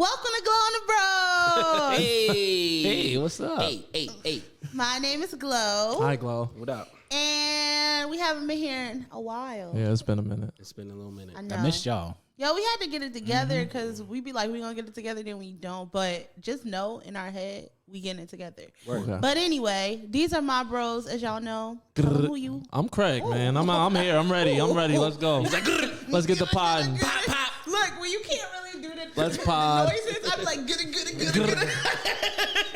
Welcome to Glow on the Bros. Hey, what's up? Hey. My name is Glow. Hi, Glow. What up? And we haven't been here in a while. Yeah, it's been a minute. It's been a little minute. I know. I missed y'all. Yo, we had to get it together because we be like, we gonna get it together, then we don't. But just know in our head, we getting it together. Okay. But anyway, these are my bros, as y'all know. Tell them who you. I'm Craig, man. I'm here. I'm ready. Let's go. Let's get the pod. Look, when you can't really do the Let's pod. noises, I'm like, good.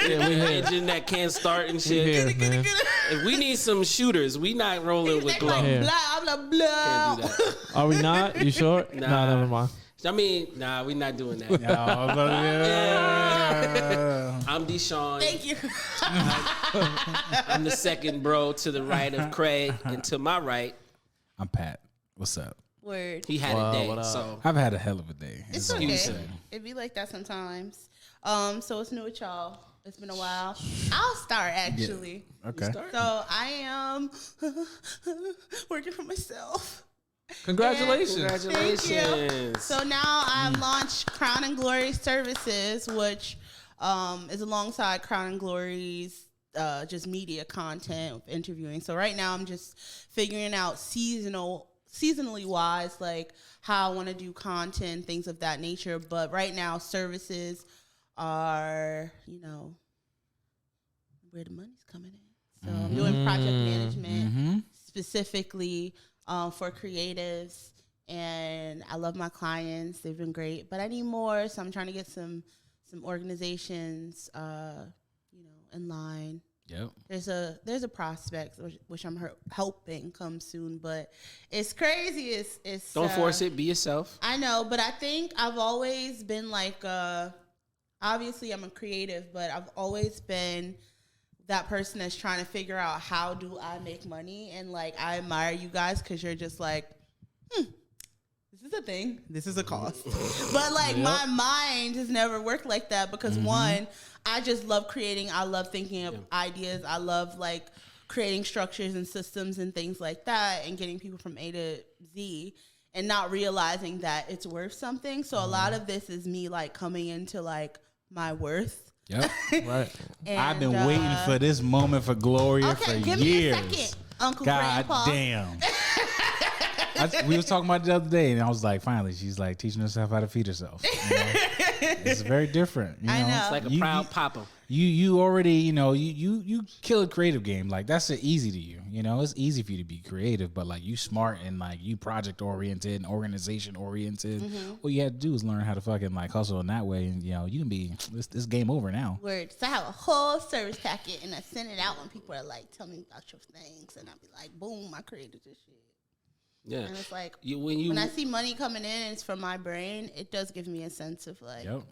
Yeah, we engine that can't start and shit. We here, man. If we need some shooters, we not rolling with Like, Glow. Yeah. blah, blah, blah. Can't do that. Are we not? You sure? Nah. Nah, never mind. I mean, nah, we not doing that. I'm Deshaun. Thank you. I'm the second bro to the right of Craig, and to my right, I'm Pat. What's up? Word. he had Wow, a day. what up? So I've had a hell of a day. It's all okay. I'm saying. It be like that sometimes. So it's new with y'all. It's been a while. I'll start actually. Okay. So I am working for myself. Congratulations. congratulations. Thank you. So now I've launched Crown and Glory Services, which is alongside Crown and Glory's just media content, interviewing. So right now I'm just figuring out seasonally wise, like how I want to do content, things of that nature. But right now services are, where the money's coming in. So I'm doing project management specifically for creatives, and I love my clients. They've been great, but I need more. So I'm trying to get some organizations, in line. Yep. There's a prospect which I'm helping come soon, but it's crazy. It's Don't force it. Be yourself. I know, but I think I've always been like, obviously I'm a creative, but I've always been that person that's trying to figure out how do I make money. And like, I admire you guys because you're just like, this is a thing. This is a cost. But like my mind has never worked like that because one, I just love creating. I love thinking of ideas. I love like creating structures and systems and things like that and getting people from A to Z and not realizing that it's worth something. So a lot of this is me like coming into like my worth. Yep. Right. And, I've been waiting for this moment for Gloria for give years. me a second, Uncle God Grandpa. damn. We was talking about it the other day, and I was like, finally, she's like teaching herself how to feed herself. It's very different. I know. It's like a proud papa. You already, you kill a creative game. Like that's easy to you. It's easy for you to be creative, but like you smart and like you project oriented and organization oriented. All you had to do is learn how to fucking like hustle in that way, and you can be this game over now. Word. So I have a whole service packet and I send it out when people are like, tell me about your things. And I'll be like, boom, I created this shit. Yeah. And it's like, when I see money coming in and it's from my brain, it does give me a sense of like, pride.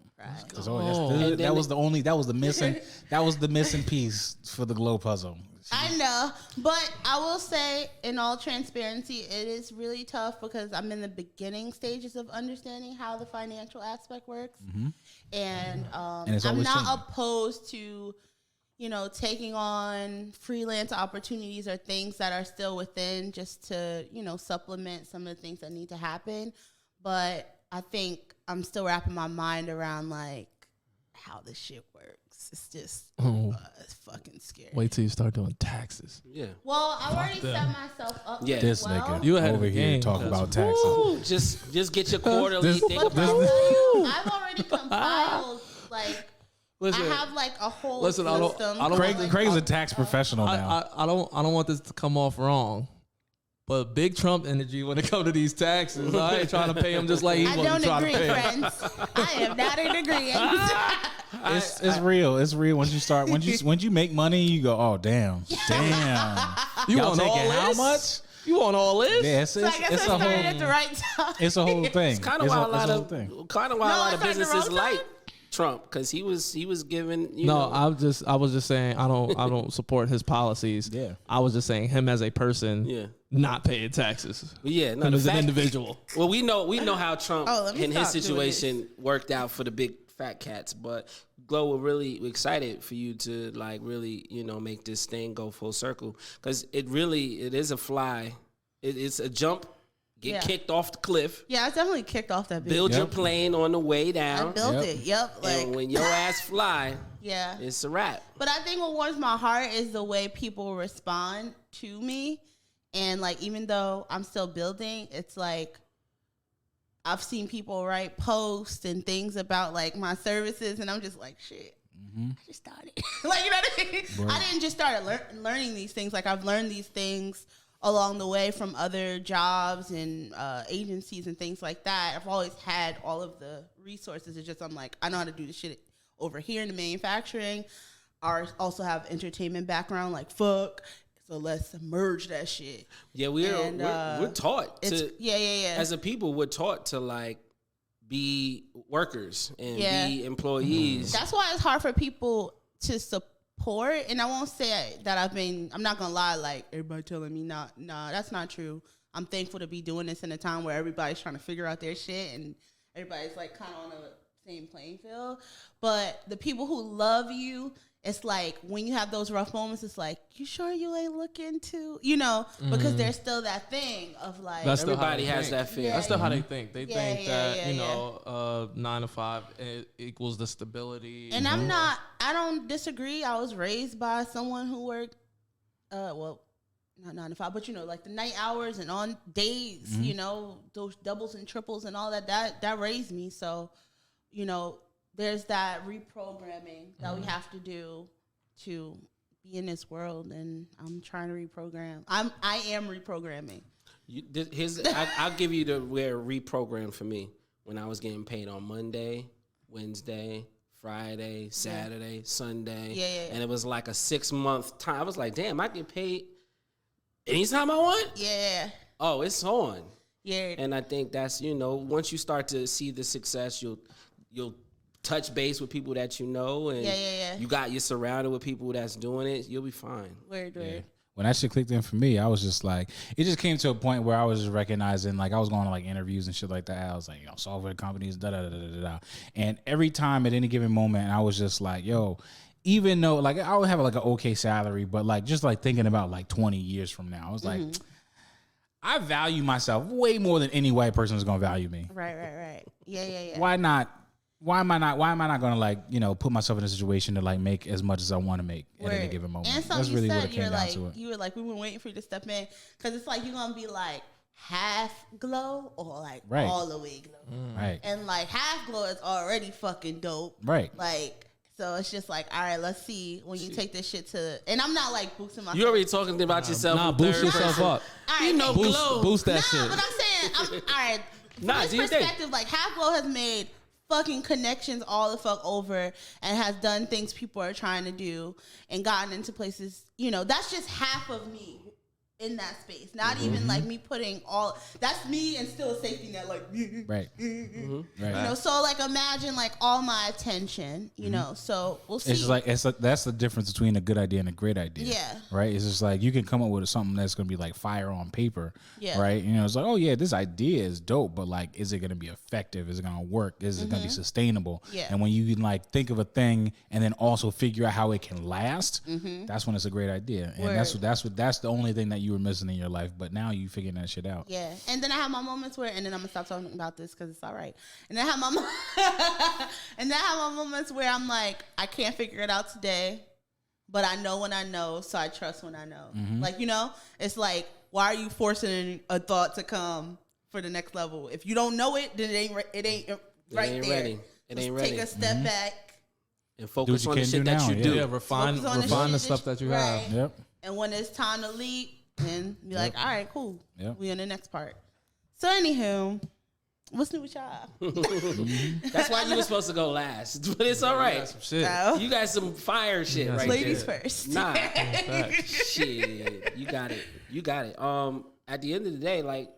That was the missing piece for the glow puzzle. I know, but I will say, in all transparency, it is really tough because I'm in the beginning stages of understanding how the financial aspect works, and I'm not opposed to, taking on freelance opportunities or things that are still within just to, supplement some of the things that need to happen. But I think I'm still wrapping my mind around like how this shit works. It's just it's fucking scary. Wait till you start doing taxes. Yeah. Well, I already set myself up. Yeah. This well. nigga You ahead over of the here game, talking cuz. about taxes. Woo, just get your quarterly thing But about. I've already compiled like Listen, I have like a whole Listen, I system. don't Craig's a tax professional now. I don't want this to come off wrong, but big Trump energy when it comes to these taxes. I ain't trying to pay him just like he I wasn't don't trying agree, to pay him. friends. I am not in agreement. It's real. It's real. Once you start, when you make money, you go, oh damn. You Y'all want all taking this? how much? You want all this? Yeah, So I guess I started at the right time. it's a whole thing. It's kind of why a lot of I started the businesses wrong like time? Trump because he was giving. I was just saying I don't support his policies. Yeah. I was just saying him as a person. Yeah. Not paying taxes. Yeah, no, Him the as an fact- individual. Well, we know how Trump let me and his stop doing situation worked out for the big fat cats, but Glow, we're really excited for you to like really make this thing go full circle because it is a fly. It's a jump get kicked off the cliff. Yeah, I definitely kicked off that bitch. Build your plane on the way down. I built it. Yep. Like, And when your ass fly, yeah, it's a wrap. But I think what warms my heart is the way people respond to me. And like, even though I'm still building, it's like I've seen people write posts and things about like my services, and I'm just like, shit. I just started. Like, you know what I mean? Right. I didn't just start learning these things. Like, I've learned these things along the way from other jobs and agencies and things like that. I've always had all of the resources. It's just I'm like, I know how to do this shit over here in the manufacturing. I also have entertainment background. Like, fuck. So let's merge that shit. Yeah, we're taught to. Yeah. As a people, we're taught to like be workers and be employees. That's why it's hard for people to support. And I won't say that I'm not gonna lie, like everybody telling me nah, that's not true. I'm thankful to be doing this in a time where everybody's trying to figure out their shit and everybody's like kind of on the same playing field. But the people who love you, it's like when you have those rough moments, it's like, you sure you ain't looking to, because there's still that thing of like. Everybody has that fear. That's still how they think. They think that, 9 to 5 equals the stability. And I don't disagree. I was raised by someone who worked, not 9 to 5, but like the night hours and on days, those doubles and triples and all that raised me. So, there's that reprogramming that we have to do to be in this world, and I'm trying to reprogram. I am reprogramming. I'll give you the where reprogram for me. When I was getting paid on Monday, Wednesday, Friday, Saturday, Sunday, and it was like a 6-month time. I was like, damn, I get paid anytime I want. Yeah. Oh, it's on. Yeah. And I think that's once you start to see the success, you'll touch base with people that and you're surrounded with people that's doing it, you'll be fine. Word. When that shit clicked in for me, I was just like, it just came to a point where I was just recognizing, like, I was going to like interviews and shit like that. I was like, software companies, da. And every time at any given moment, I was just like, even though like I would have like an okay salary, but like just like thinking about like 20 years from now, I was like, I value myself way more than any white person is gonna value me. Right. Yeah. Why not? Why am I not going to like, put myself in a situation to like make as much as I want to make at any given moment? And that's really what it came down to. You were like, we were waiting for you to step in, because it's like you're going to be like half glow or like all the way glow. Right. And like half glow is already fucking dope. Right. Like, so it's just like, all right, let's see when you take this shit to, and I'm not like boosting myself. You already talking about yourself. Nah, boost yourself up. All right, boost that shit. But I'm saying, all right, from this perspective, like half glow has made fucking connections all the fuck over and has done things people are trying to do and gotten into places, that's just half of me in that space. Not even like me putting all, that's me and still a safety net, like, right. Right. So like imagine like all my attention, so we'll see. It's just like, that's the difference between a good idea and a great idea. Yeah. Right. It's just like, you can come up with something that's going to be like fire on paper. Yeah. Right. It's like, oh yeah, this idea is dope, but like, is it going to be effective? Is it going to work? Is it going to be sustainable? Yeah. And when you can like think of a thing and then also figure out how it can last, that's when it's a great idea. And that's the only thing that you were missing in your life, but now you figuring that shit out. Yeah. And then I have my moments where, and then I'm gonna stop talking about this because it's all right. And then I have my moments where I'm like, I can't figure it out today, but I know when I know, so I trust when I know. Like, it's like, why are you forcing a thought to come for the next level? If you don't know it, then it ain't right there. Ready. It ain't ready. Take a step back and focus on the shit that you do. Yeah, refine the stuff that you have. Yep. And when it's time to leap, and be like, all right, cool. Yep. We on the next part. So anywho, what's new with y'all? That's why you were supposed to go last, but it's all right. No. You got some fire shit right Ladies there. first. Nah, shit, you got it. At the end of the day, like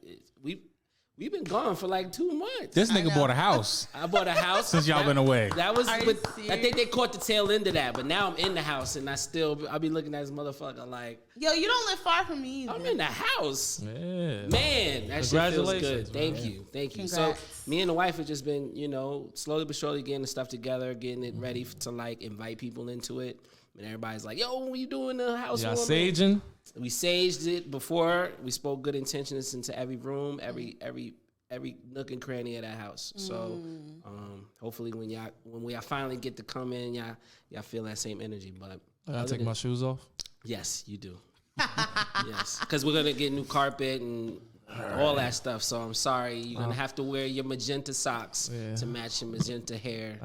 we've been gone for like 2 months. This nigga bought a house. I bought a house since y'all been away. That was, I think they caught the tail end of that. But now I'm in the house, and I'll be looking at this motherfucker like, yo, you don't live far from me either. I'm in the house. Yeah. Man, that shit feels good. Man. Thank you. Congrats. So me and the wife have just been, slowly but surely getting the stuff together, getting it ready to like invite people into it. and everybody's like, "Yo, what you doing in the house?" Yeah, saging. We saged it before. We spoke good intentions into every room, every nook and cranny of that house. So hopefully when y'all finally get to come in, y'all feel that same energy. But I gotta take my shoes off. Yes, you do. Yes, because we're gonna get new carpet and all that stuff. So I'm sorry, you're gonna have to wear your magenta socks to match your magenta hair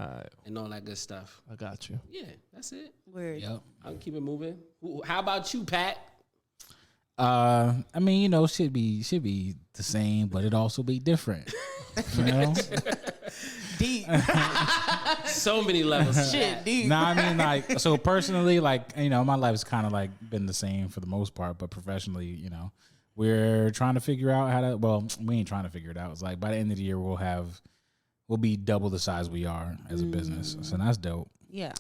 and all that good stuff. I got you. Yeah, that's it. Weird. Yep. I'll keep it moving. How about you, Pat? I mean, you know, should be the same, but it also be different. You know? Deep. So many levels. Shit, deep. No, I mean, like, so personally, like, you know, my life's kind of like been the same for the most part, but professionally, you know, we're trying to figure out how to, well, we ain't trying to figure it out. It's like by the end of the year, we'll be double the size we are as a business. So that's dope. Yeah.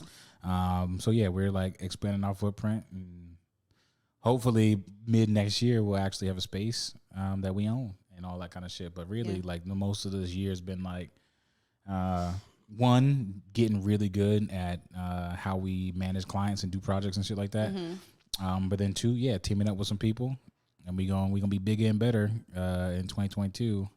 So yeah, we're like expanding our footprint, and hopefully mid next year we'll actually have a space that we own and all that kind of shit. But really, like the most of this year has been like one, getting really good at how we manage clients and do projects and shit like that. But then two, teaming up with some people, and we gonna be bigger and better in 2022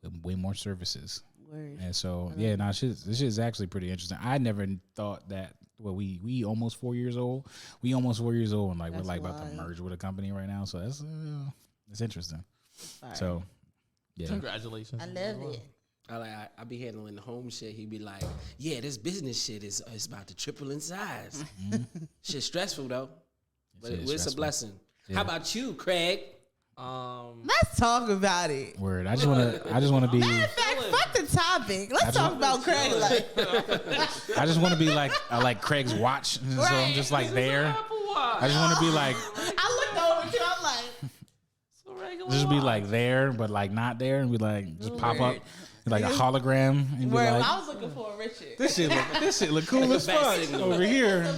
with way more services. Word. And so this shit is actually pretty interesting. I never thought that. Well, we almost 4 years old. And like we're like about to merge with a company right now. So that's interesting. Right. So yeah, Congratulations. I love it. I be handling the home shit. He be like, "Yeah, this business shit is about to triple in size." Shit stressful though, but it's a blessing. Yeah. How about you, Craig? Let's talk about it. Word. I just want to be. Matter of fact, fuck the topic. Let's talk about Craig. I just want to be like Craig's watch. So I'm just like there. I just want to be like. I looked over too. I'm like, just be like there, but like not there, and be like just pop up like a hologram. And be like, I was looking for a Richard. This shit look cool as fuck over here.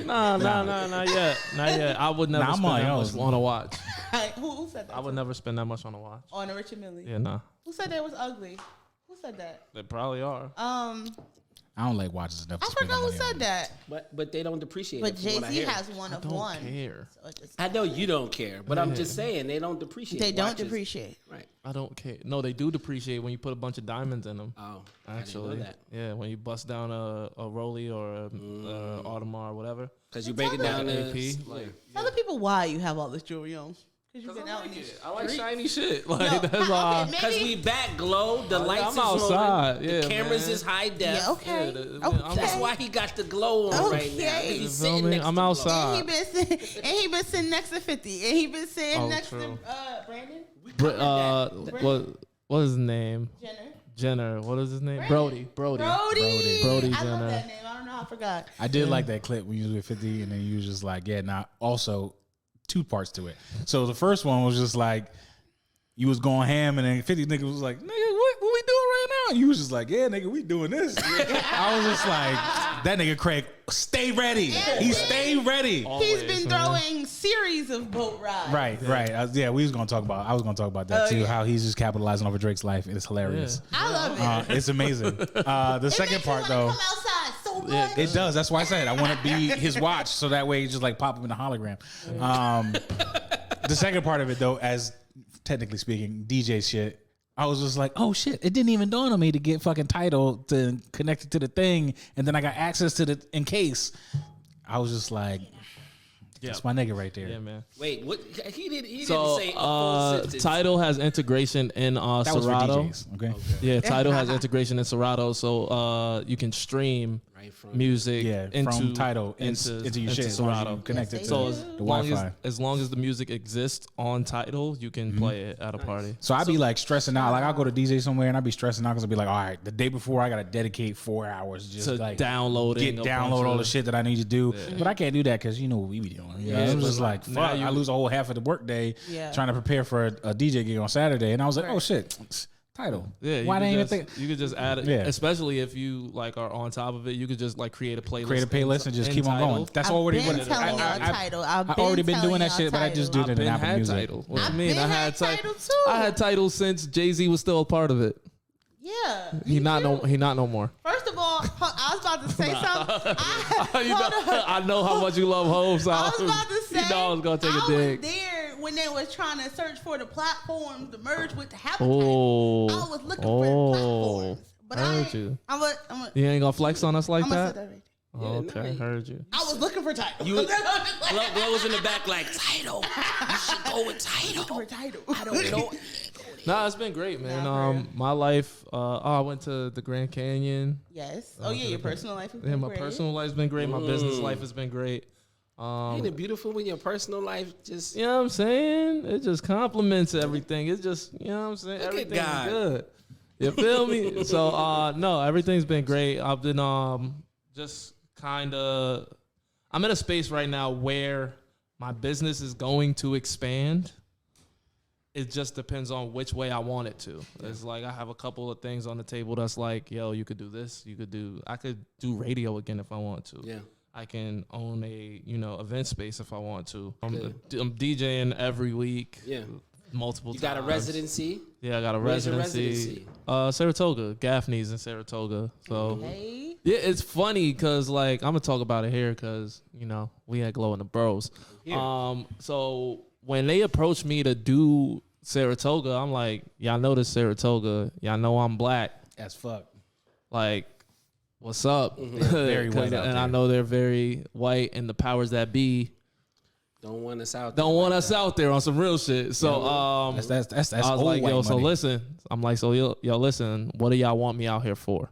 Nah, not yet. I would never spend that much on a watch. Who said that? I would never spend that much on a watch. On a Richard Mille. Yeah, nah. Who said that was ugly? Who said that? They probably are. I don't like watches enough. I forgot who said that. But they don't depreciate but it. But Jay-Z has one of one. I don't care. So I know you don't care, but I'm just saying they don't depreciate. They don't depreciate. Right. I don't care. No, they do depreciate when you put a bunch of diamonds in them. Oh, actually, I didn't know that. Yeah, when you bust down a Rollie or a Audemars or whatever. Because you break it down to AP. Tell the people why you have all this jewelry on. I like shiny shit. Like that's why. Because we back glow. The lights is outside. Rolling. The cameras is high def. Yeah, okay. That's why he got the glow on right now. He's sitting next I'm to outside. And he been sitting next to 50. And he been sitting next to Brandon. What is his name? Jenner. What is his name? Brody. I Jenner. love that name. I don't know. I forgot. I did like that clip when you was with 50, and then you was just like, yeah. Now also. Two parts to it. So the first one was just like you was going ham, and then 50 niggas was like, nigga, what we doing right now? And you was just like, yeah, nigga, we doing this. I was just like, that nigga Craig, stay ready. He stayed ready. He's been throwing series of boat rides. Right. I was gonna talk about that too. How he's just capitalizing over Drake's life. It's hilarious. Yeah. I love it. It's amazing. The second part though. Come outside so much. It does. That's why I said I want to be his watch, so that way you just like pop up in the hologram. The second part of it though, as technically speaking, DJ shit, I was just like, oh shit, it didn't even dawn on me to get fucking Tidal to connect it to the thing, and then I got access to the in case. I was just like, that's my nigga right there. Yeah, man. Wait, what? He didn't say a full sentence. Tidal has integration in that Serato. Was for DJs, okay. Yeah, Tidal has integration in Serato, so you can stream music from Tidal into your shit. Serato. Connected to so the Wi-Fi. As long as the music exists on Tidal, you can play it at a party. So I'd be like stressing out. Like I'll go to DJ somewhere and I'd be stressing out because I'd be like, all right, the day before I got to dedicate 4 hours just to like download all the shit that I need to do. Yeah. But I can't do that because you know what we be doing. I'm just like, fuck, I lose a whole half of the work day trying to prepare for a DJ gig on Saturday. And I was like, oh shit. Tidal. Yeah, why didn't even think? You could just add it, especially if you like are on top of it. You could just like create a playlist and just keep on going. That's already what it is. I've already been doing that shit, but I just do it in Apple Music. Tidal. What do you mean? I had Tidal too. I had Tidal since Jay-Z was still a part of it. Yeah, he not no more. First of all, I was about to say something. I know how much you love Hov. So I was about to say. You know I was gonna take a dig. I was there when they was trying to search for the platforms to merge with the habitat. Oh, I was looking for the platforms. But heard you. You ain't gonna flex on us like that? Right. Yeah, okay, nice. Heard you. I was looking for title. Glo was in the back like, title. You should go with title. I don't know. Nah, it's been great, man. My life, I went to the Grand Canyon. Yes. Oh, yeah, your personal life has been great. Yeah, my personal life's been great. My business life has been great. Ain't it beautiful when your personal life just... You know what I'm saying? It just complements everything. It's just, you know what I'm saying? Everything's good. You feel me? So, no, everything's been great. I've been just kind of... I'm in a space right now where my business is going to expand. It just depends on which way I want it to. It's like I have a couple of things on the table that's like, yo, you could do this. I could do radio again if I want to. Yeah. I can own a, event space if I want to. I'm DJing every week. Yeah. Multiple times. You got a residency? Yeah, I got a residency. Saratoga, Gaffney's in Saratoga. So yeah, it's funny because like I'm gonna talk about it here because we had Glow in the Bros. So when they approached me to do Saratoga, I'm like, y'all know this Saratoga. Y'all know I'm black as fuck. Like, what's up? Very white out and there. I know they're very white, and the powers that be don't want us out. Out there on some real shit. So that's I was old like, white yo, money. so listen. I'm like, so yo, listen. What do y'all want me out here for?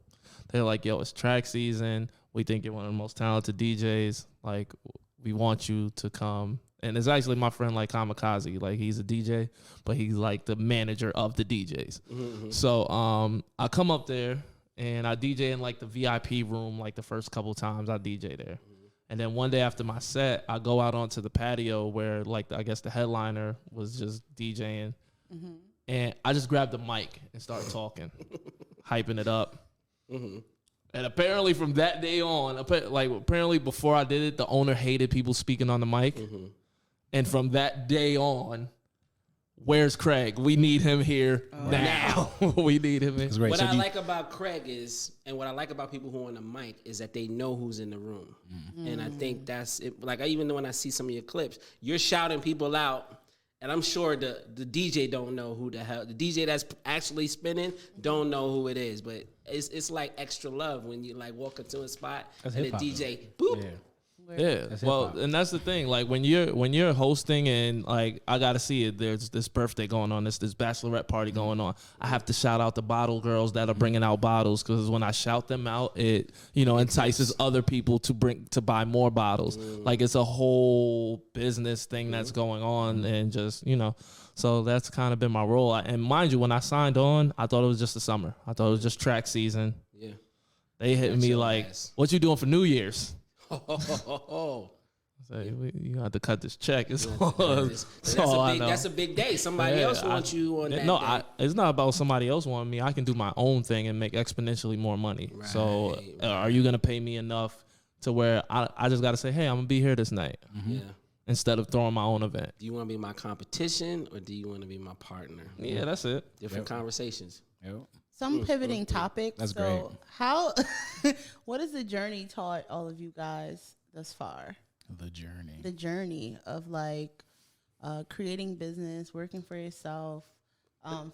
They're like, yo, it's track season. We think you're one of the most talented DJs. Like, we want you to come. And it's actually my friend, like Kamikaze. Like, he's a DJ, but he's like the manager of the DJs. Mm-hmm. So I come up there and I DJ in like the VIP room. Like the first couple times I DJ there. And then one day after my set, I go out onto the patio where, like, I guess the headliner was just DJing. Mm-hmm. And I just grabbed the mic and started talking, hyping it up. Mm-hmm. And apparently from that day on, apparently before I did it, the owner hated people speaking on the mic. Mm-hmm. And from that day on, where's Craig? We need him here now. We need him here. What I like about Craig is, and what I like about people who are on the mic is that they know who's in the room. Mm. And I think that's it. Like, even when I see some of your clips, you're shouting people out, and I'm sure the DJ don't know who the hell, the DJ that's actually spinning don't know who it is, but it's like extra love when you like walk into a spot and the DJ, boop. Yeah. Yeah, well, and that's the thing. Like when you're hosting and like I gotta see it. There's this birthday going on, this bachelorette party going on. I have to shout out the bottle girls that are bringing out bottles because when I shout them out, it entices other people to buy more bottles. Like it's a whole business thing that's going on, and just so that's kind of been my role. And mind you, when I signed on, I thought it was just the summer. I thought it was just track season. Yeah, they hit me like, "What you doing for New Year's?" So you have to cut this check. That's a big day. Somebody else wants you on that day. It's not about somebody else wanting me. I can do my own thing and make exponentially more money. Right, so are you going to pay me enough to where I just got to say, hey, I'm going to be here this night? Mm-hmm. Yeah. Instead of throwing my own event. Do you want to be my competition or do you want to be my partner? Yeah, that's it. Different conversations. Yep. Some pivoting topics. That's great. What has the journey taught all of you guys thus far? The journey of like creating business, working for yourself.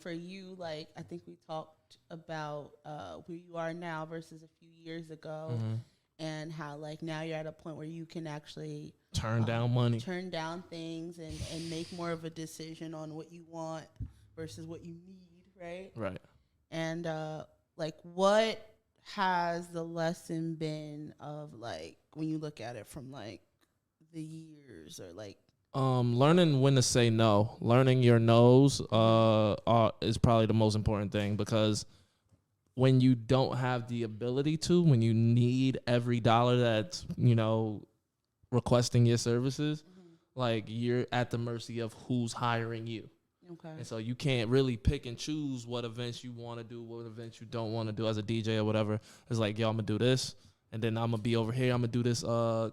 For you, like I think we talked about where you are now versus a few years ago, and how like now you're at a point where you can actually turn down money, turn down things, and make more of a decision on what you want versus what you need, right? Right. And like, what has the lesson been of like when you look at it from like the years or like? Learning when to say no, learning your no's is probably the most important thing, because when you don't have the ability to, when you need every dollar that's requesting your services, like you're at the mercy of who's hiring you. Okay. And so you can't really pick and choose what events you want to do, what events you don't want to do as a DJ or whatever. It's like, yo, I'm going to do this, and then I'm going to be over here. I'm going to do this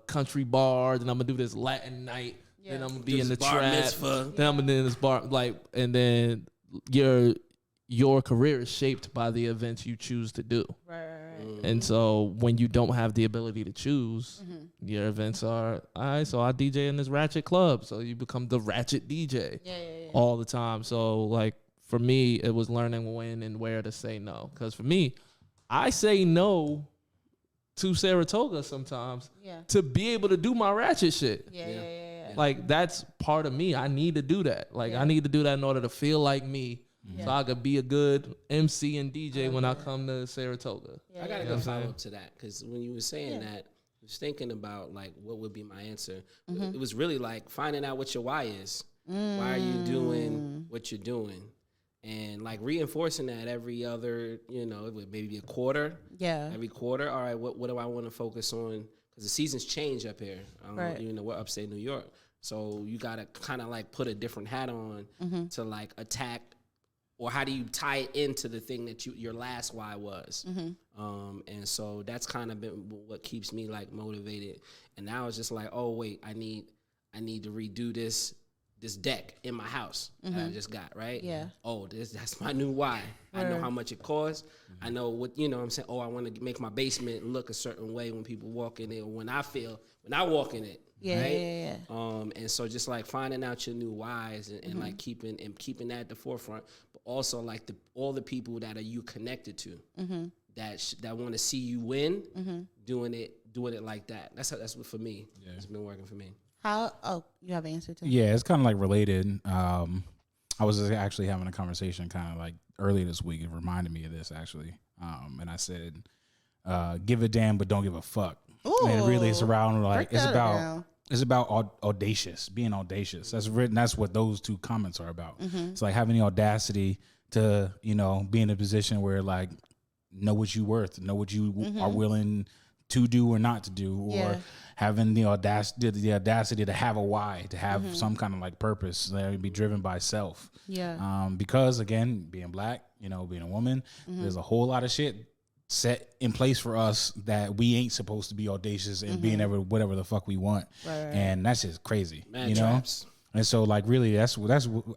country bar, then I'm going to do this Latin night, then I'm going to be in the trap, then I'm going to do this bar, like, and then you're your career is shaped by the events you choose to do. Right. And so when you don't have the ability to choose, your events are, all right, so I DJ in this ratchet club. So you become the ratchet DJ all the time. So like for me, it was learning when and where to say no. Because for me, I say no to Saratoga sometimes to be able to do my ratchet shit. Like that's part of me. I need to do that. Like I need to do that in order to feel like me. So I could be a good MC and DJ when I come to Saratoga. I got to go follow up to that because when you were saying that, I was thinking about like what would be my answer. It was really like finding out what your why is. Why are you doing what you're doing? And like reinforcing that every other, maybe a quarter. Yeah. Every quarter. All right, what do I want to focus on? Because the seasons change up here. We're upstate New York. So you got to kind of like put a different hat on to like attack. Or how do you tie it into the thing that your last why was? And so that's kind of been what keeps me like motivated. And now it's just like, oh wait, I need to redo this deck in my house that I just got, right? Yeah. Oh, that's my new why. I know how much it costs. I know what I'm saying. Oh, I want to make my basement look a certain way when people walk in it, or when I walk in it. Yeah. And so just like finding out your new whys and like keeping that at the forefront, but also like all the people that are you connected to that want to see you win, doing it like that. That's what for me. Yeah. It's been working for me. How? Oh, you have an answer to? Yeah, it's kind of like related. I was actually having a conversation kind of like earlier this week. It reminded me of this actually. And I said, give a damn, but don't give a fuck. Ooh, and really it's around like it's about audacious, being audacious. That's written. That's what those two comments are about. It's like having the audacity to, be in a position where like know what you're worth, know what you are willing to do or not to do, or having the audacity to have a why, to have some kind of like purpose, that be driven by self. Yeah. Because again, being black, being a woman, there's a whole lot of shit set in place for us that we ain't supposed to be audacious and being whatever the fuck we want. Right. And that's just crazy. Man, traps. And so like really that's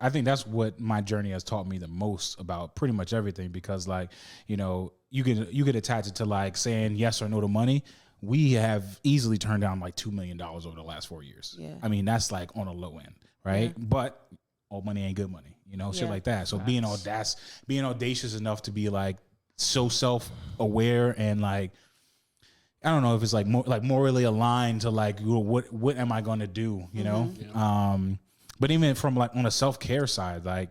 I think that's what my journey has taught me the most about pretty much everything, because like, you get attached to like saying yes or no to money. We have easily turned down like $2 million over the last 4 years. Yeah. I mean, that's like on a low end, right? Yeah. But all money ain't good money, shit like that. So being audacious enough to be like so self-aware and like, I don't know if it's like more like morally aligned to like what am I going to do, but even from like on a self-care side, like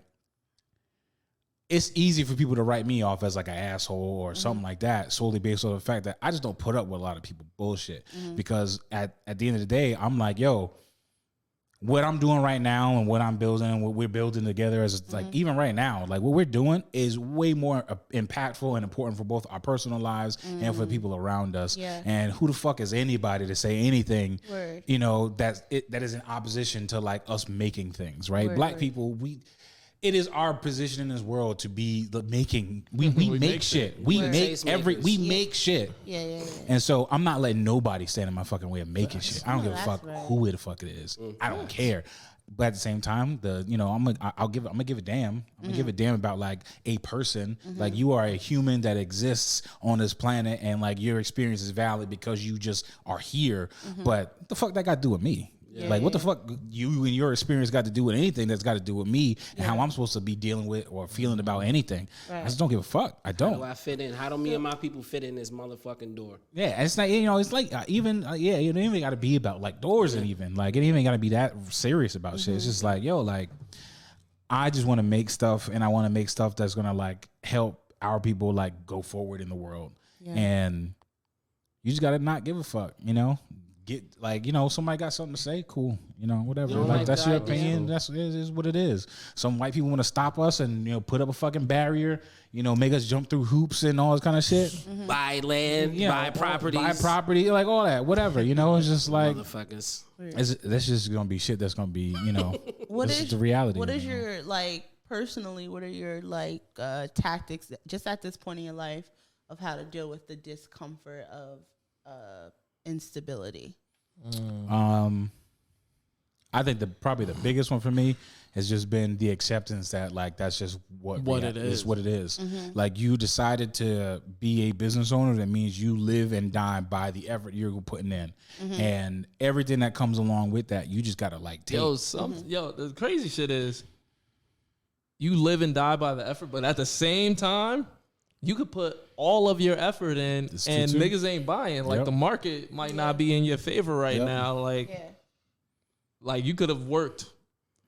it's easy for people to write me off as like an asshole or something like that, solely based on the fact that I just don't put up with a lot of people bullshit, because at the end of the day, I'm like, yo, what I'm doing right now and what I'm building and what we're building together is like, even right now, like what we're doing is way more impactful and important for both our personal lives and for the people around us. Yeah. And who the fuck is anybody to say anything, that is in opposition to like us making things, right? Black people, it is our position in this world to be the making. We make shit. We make shit. Yeah. And so I'm not letting nobody stand in my fucking way of making shit. I don't give a fuck who the fuck it is. I don't care. But at the same time, I'm gonna give a damn. I'm gonna give a damn about like a person. Like you are a human that exists on this planet, and like your experience is valid because you just are here. But what the fuck that got to do with me? What the fuck you and your experience got to do with anything that's got to do with me and how I'm supposed to be dealing with or feeling about anything. Right. I just don't give a fuck. I don't. How do I fit in? How do me and my people fit in this motherfucking door? Yeah, it's like, it's like even, you don't even got to be about like doors and even like, it even got to be that serious about shit. It's just like, yo, like, I just want to make stuff, and I want to make stuff that's going to like help our people like go forward in the world. Yeah. And you just got to not give a fuck, Get like, somebody got something to say, cool, whatever. Like that's your opinion. That's is what it is. Some white people want to stop us and put up a fucking barrier, make us jump through hoops and all this kind of shit. Buy land, buy properties, buy property, like all that, whatever. It's just like motherfuckers. That's just gonna be shit. That's gonna be, what is the reality. What is your like personally? What are your like tactics just at this point in your life of how to deal with the discomfort of instability? I think probably the biggest one for me has just been the acceptance that like that's just what it is. What it is. Mm-hmm. Like you decided to be a business owner, that means you live and die by the effort you're putting in, and everything that comes along with that. You just gotta like take. Yo, the crazy shit is you live and die by the effort, but at the same time, you could put all of your effort in, and niggas ain't buying. Like the market might not be in your favor right now. Like you could have worked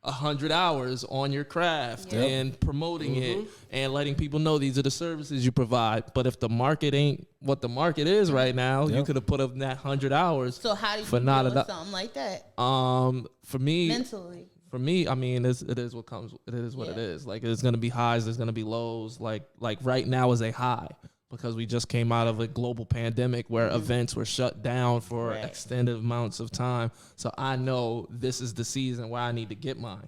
100 hours on your craft and promoting it and letting people know these are the services you provide. But if the market ain't what the market is right now, you could have put up that 100 hours. So how do you deal with something like that? For me, mentally. For me, I mean, it is what comes. It is what it is. Like there's gonna be highs, there's gonna be lows. Like right now is a high because we just came out of a global pandemic where events were shut down for extended amounts of time. So I know this is the season where I need to get mine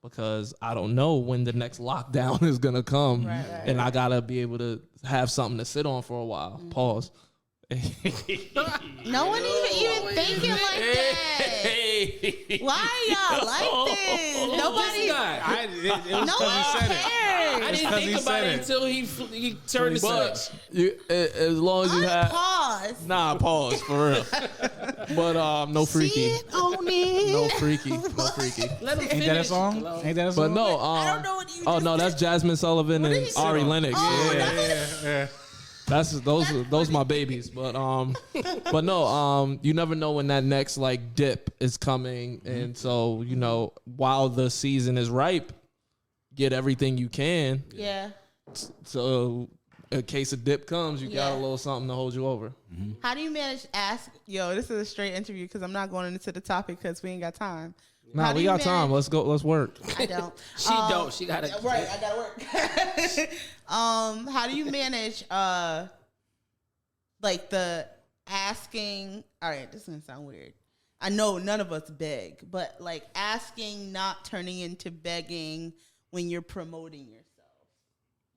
because I don't know when the next lockdown is gonna come, and I gotta be able to have something to sit on for a while. Pause. No one even thinking like that. Why y'all like this? Nobody. No one cares. I didn't think about it until he turned the switch. As long as you have pause. Nah, pause for real. But no freaky. No freaky. Let him finish. Ain't that a song? Ain't that a song? But no. I don't know what you. Oh no, that's Jasmine Sullivan and Ari Lennox. Yeah. That's those my babies, but no, you never know when that next like dip is coming, and so while the season is ripe, get everything you can. Yeah. So in case a dip comes, you got a little something to hold you over. Mm-hmm. How do you manage? This is a straight interview because I'm not going into the topic because we ain't got time. Nah, we got time. Let's go. Let's work. I don't. She gotta. Right, I gotta work. How do you manage? Like the asking. All right, this is gonna sound weird. I know none of us beg, but like asking, not turning into begging when you're promoting yourself,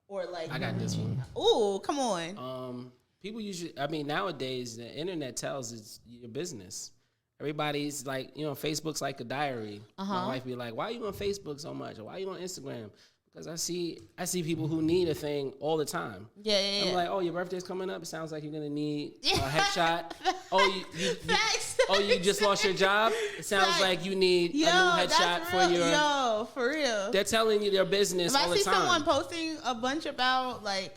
or like. I got this one. Ooh, come on. People usually. I mean, nowadays the internet tells it's your business. Everybody's like, Facebook's like a diary. My wife be like, why are you on Facebook so much? Or why are you on Instagram? Because I see people who need a thing all the time. Yeah. I'm like, oh, your birthday's coming up. It sounds like you're going to need a headshot. You just lost your job. It sounds like you need a new headshot for your... Yo, for real. They're telling you their business all the time. If I see someone posting a bunch about like...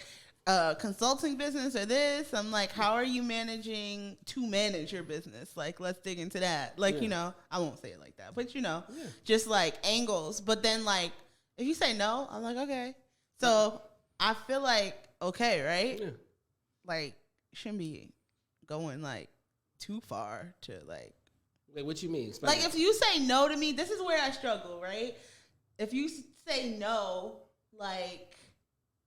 consulting business or this, I'm like, how are you managing to manage your business? Like, let's dig into that. Like, I won't say it like that, but just like angles. But then like, if you say no, I'm like, okay. So I feel like, okay, right? Yeah. Like, shouldn't be going like too far to like. Wait, what you mean? Explain like, if you say no to me, this is where I struggle, right? If you say no, like,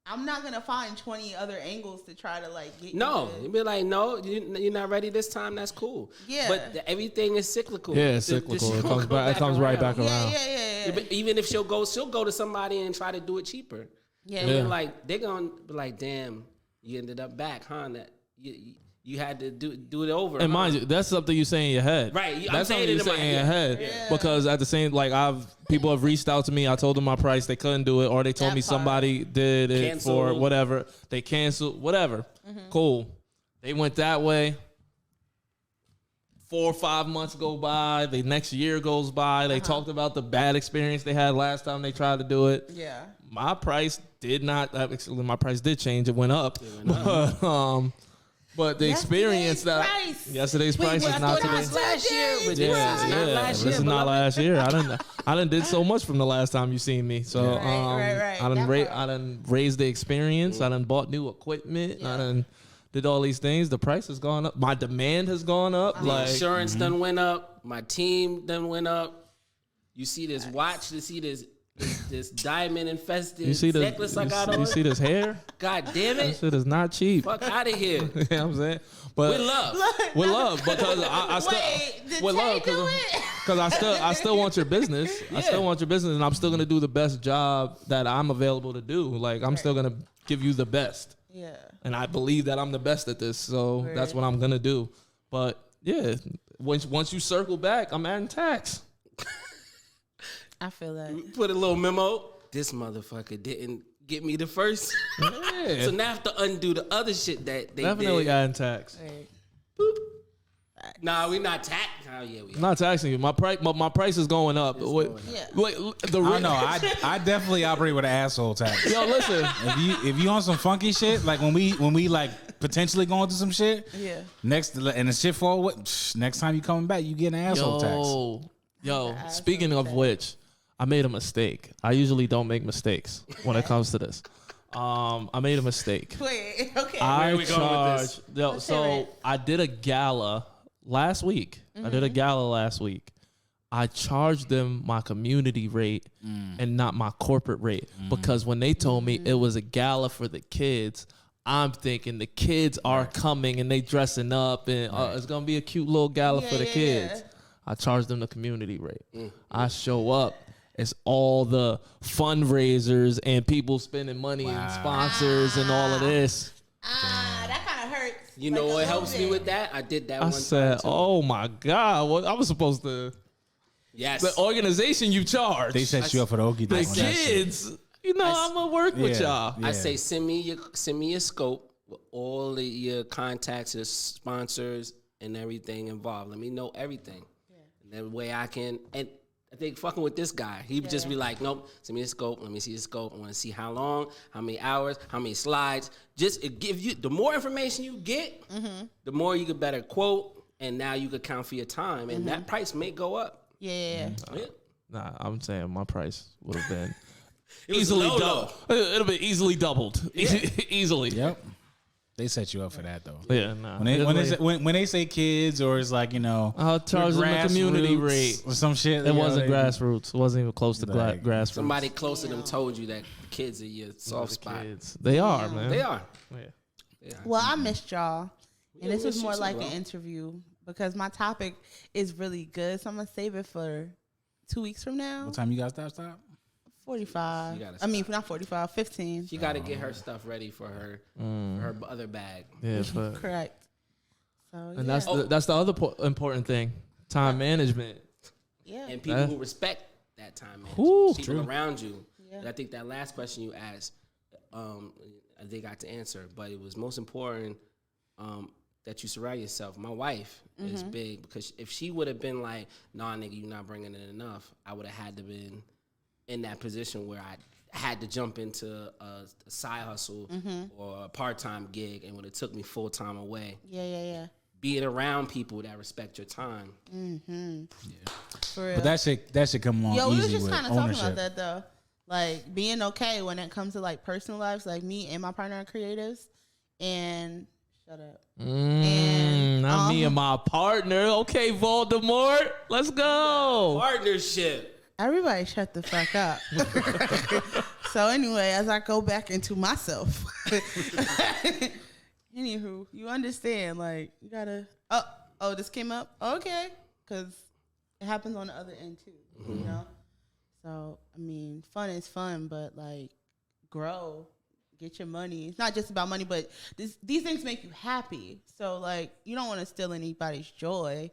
I'm not going to find 20 other angles to try to like get you be like, no, you're not ready this time. That's cool. Yeah. But everything is cyclical. Yeah, it's cyclical. It comes right back around. Yeah. Even if she'll go to somebody and try to do it cheaper. Yeah. And then like, they're going to be like, damn, you ended up back, huh? That you had to do it over. And mind you, that's something you say in your head. Right. That's something you say in your head. Yeah. Because at the same, like people have reached out to me. I told them my price. They couldn't do it. Or they told me somebody did it canceled. For whatever. They canceled, whatever. Mm-hmm. Cool. They went that way. 4 or 5 months go by. The next year goes by. They talked about the bad experience they had last time they tried to do it. Yeah. My price did not, actually my price did change. It went up. But the experience yesterday's price is not today. Last year, but this is not last year. I done did so much from the last time you seen me. So I done raised the experience. I done bought new equipment. I done did all these things. The price has gone up. My demand has gone up. Like insurance done went up. My team done went up. You see this watch. You see this diamond infested necklace I got on. You see this hair? God damn it. That shit is not cheap. Fuck out of here. You know what I'm saying? But with love. Because I still want your business. I still want your business, and I'm still gonna do the best job that I'm available to do. Like I'm still gonna give you the best. Yeah. And I believe that I'm the best at this, so that's what I'm gonna do. But yeah, once you circle back, I'm adding tax. I feel that. Put a little memo. This motherfucker didn't get me the first. Yeah. So now I have to undo the other shit that they Definitely did. got in tax. Right. Boop. Nah, we not tax. Oh yeah, we I'm not taxing you. My price is going up. Wait, Yeah. wait, the I don't know. I definitely operate with an asshole tax. Yo, listen. If you on some funky shit, like when we like potentially going through some shit, Yeah. next and the shit forward, next time you coming back, you get an asshole tax. Yo, speaking of which, I made a mistake. I usually don't make mistakes when it comes to this. I made a mistake. Wait, okay. I are we going with this? Yo, Let's so hear it. I did a gala last week. I charged them my community rate and not my corporate rate because when they told me it was a gala for the kids, I'm thinking the kids are coming and they dressing up and it's gonna be a cute little gala for the kids. Yeah. I charged them the community rate. I show up. It's all the fundraisers and people spending money and sponsors and all of this. That kind of hurts. You know what helps me with that? I did that I one said, time too. "Oh my God, what I was supposed to." Yes. The organization you charge. They set you up for the okie the doke on that shit. kids. You know, I'm gonna work with y'all. I say send me your scope with all of your contacts, your sponsors, and everything involved. Let me know everything. And that way I can. And I think fucking with this guy, he would just be like, nope, send me the scope. Let me see the scope. I want to see how long, how many hours, how many slides. Just it give you the more information you get, the more you could better quote, and now you could count for your time, and that price may go up. Yeah. Yeah. Nah, I'm saying my price would have been It was easily low, doubled. It'll be easily doubled. Easily. Yep. They set you up for that though. Yeah, nah. When they say kids or it's like, you know, I'll charge them the community grassroots rate. or some shit. It wasn't grassroots. It wasn't even close to Like, grassroots. Somebody close to them told you that kids are your soft spot. Kids. They are, man. They are. Yeah. Well, I missed y'all. And this we was missed more you too, like bro. an interview because my topic is really good. So I'm going to save it for 2 weeks from now. What time you guys stop? 45. You gotta I mean, not 45, 15. She got to get her stuff ready for her other bag. Yeah, but Correct. So, and that's the other important thing. Time management. yeah. And people who respect that time management. Ooh, people around you. Yeah. And I think that last question you asked, they got to answer, but it was most important that you surround yourself. My wife is big because if she would have been like, nah, nigga, you're not bringing in enough, I would have had to been in that position where I had to jump into a side hustle or a part-time gig and would have took me full-time away. Yeah. Being around people that respect your time. For real. But that shit come along Yo, we easy was just with kind of talking ownership. about that though. Like being okay when it comes to like personal lives, like me and my partner are creatives. And shut up. Not me and my partner. Okay, Voldemort. Let's go. Partnership. Everybody shut the fuck up. So anyway, as I go back into myself. Anywho, you understand, like, you gotta, oh, this came up? Okay. Because it happens on the other end too, you know? So, I mean, fun is fun, but like, grow, get your money. It's not just about money, but these things make you happy. So, like, you don't want to steal anybody's joy.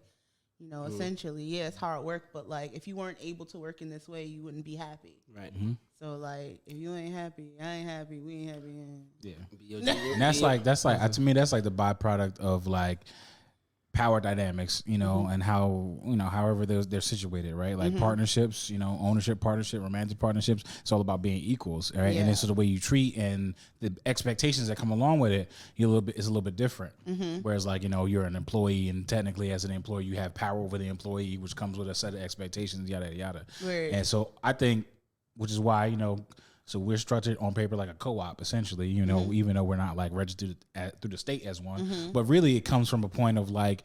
You know, essentially, yeah, it's hard work, but like, if you weren't able to work in this way, you wouldn't be happy. Right. So, like, if you ain't happy, I ain't happy, we ain't happy. Yeah. And that's like to me that's like the byproduct of like power dynamics, you know, and how, you know, however they're situated, right? Like partnerships, you know, ownership partnership, romantic partnerships, it's all about being equals, right? Yeah. And it's the way you treat and the expectations that come along with it, it's a little bit different. Whereas like, you know, you're an employee and technically as an employee you have power over the employee, which comes with a set of expectations, yada yada. Right. And so I think, which is why, you know, so we're structured on paper like a co-op, essentially, you know, even though we're not like registered through the state as one. But really it comes from a point of like,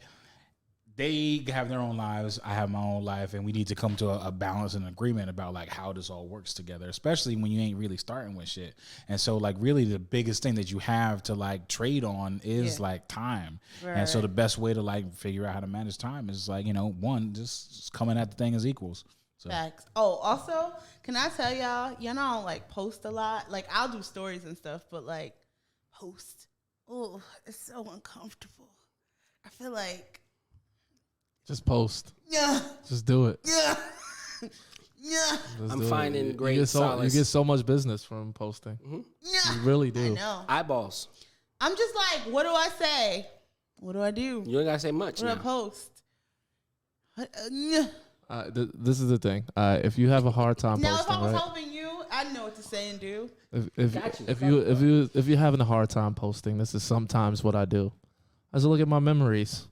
they have their own lives, I have my own life, and we need to come to a balance and agreement about like how this all works together, especially when you ain't really starting with shit. And so like really the biggest thing that you have to like trade on is like time. Right. And so the best way to like figure out how to manage time is like, you know, one, just coming at the thing as equals. So. Facts. Oh, also, can I tell y'all, you know, I don't like post a lot. Like, I'll do stories and stuff, but like, post. Oh, it's so uncomfortable. I feel like, Just post. yeah, Just do it. yeah, Yeah. I'm finding great you get solace. You get so much business from posting. Yeah. You really do. I know. Eyeballs. I'm just like, what do I say? What do I do? You ain't gotta say much. What do I Now. post? This is the thing. If you have a hard time Now, posting, if I was right? helping you, I'd know what to say and do. If you're having a hard time posting, this is sometimes what I do. I just look at my memories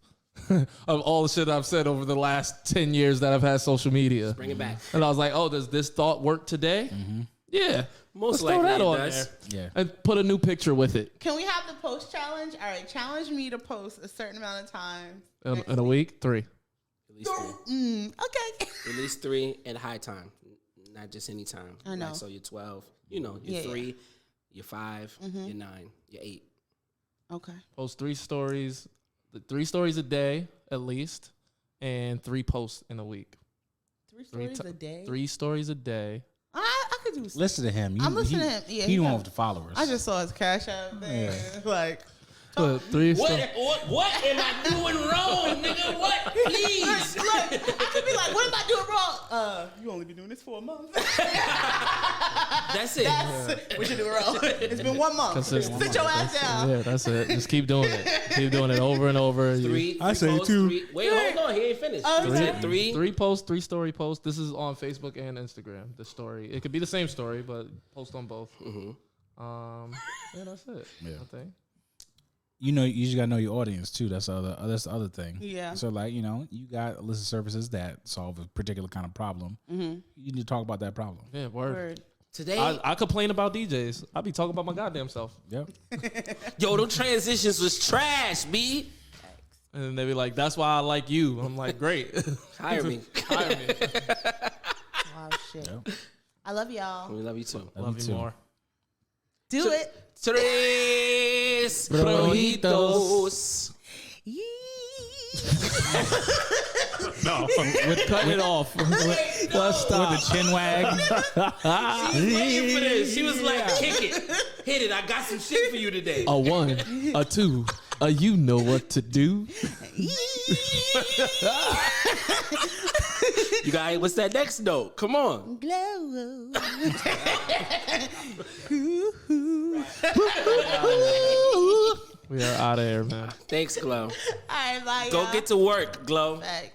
of all the shit I've said over the last 10 years that I've had social media. Bring it back. And I was like, oh, does this thought work today? Mm-hmm. Yeah. Most Let's likely throw that it on does. there. Yeah. And put a new picture with it. Can we have the post challenge? All right, challenge me to post a certain amount of times. In a week, 3. At least 3. Okay. At least 3 at high time. Not just any time. I know. Like, so you're 12. You know, you're 3, you're 5, you're 9, you're 8. Okay. Post 3 stories, 3 stories a day at least, and 3 posts in a week. 3 stories a day? 3 stories a day. I could do. Listen to him. I'm listening to him. Yeah, he don't want the followers. I just saw his Cash App thing. Yeah. Like, But 3 What am I doing wrong, nigga? What? Please. look, I could be like, what am I doing wrong? You only been doing this for a month. That's it. That's what you doing wrong. It's been 1 month. Consistent. Sit your ass down. Yeah, that's it. Just keep doing it. Keep doing it over and over. 3. I say posts, 2. 3. Wait, hold on. He ain't finished. He said 3. 3 posts, 3 story posts. This is on Facebook and Instagram. The story. It could be the same story, but post on both. Yeah, that's it. Yeah. I think. You know, you just gotta know your audience too. That's the other thing. Yeah. So like, you know, you got a list of services that solve a particular kind of problem. You need to talk about that problem. Yeah, word. Today, I complain about DJs. I be talking about my goddamn self. Yep. yo, them transitions was trash, B. And then they be like, that's why I like you. I'm like, great. Hire me. Hire me. Wow, shit. Yep. I love y'all. We love you too. Love you too. more. Do it. Tres Rojitos. rojitos. No, we're cutting it off. Let's stop. With the chin wag. She was waiting for this. She was like, kick it. Hit it. I got some shit for you today. A 1, a 2, a you know what to do. You got, what's that next note? Come on. Glow. We are out of here, man. Thanks, Glow. All right, bye. Go y'all. get to work, Glow. Thanks.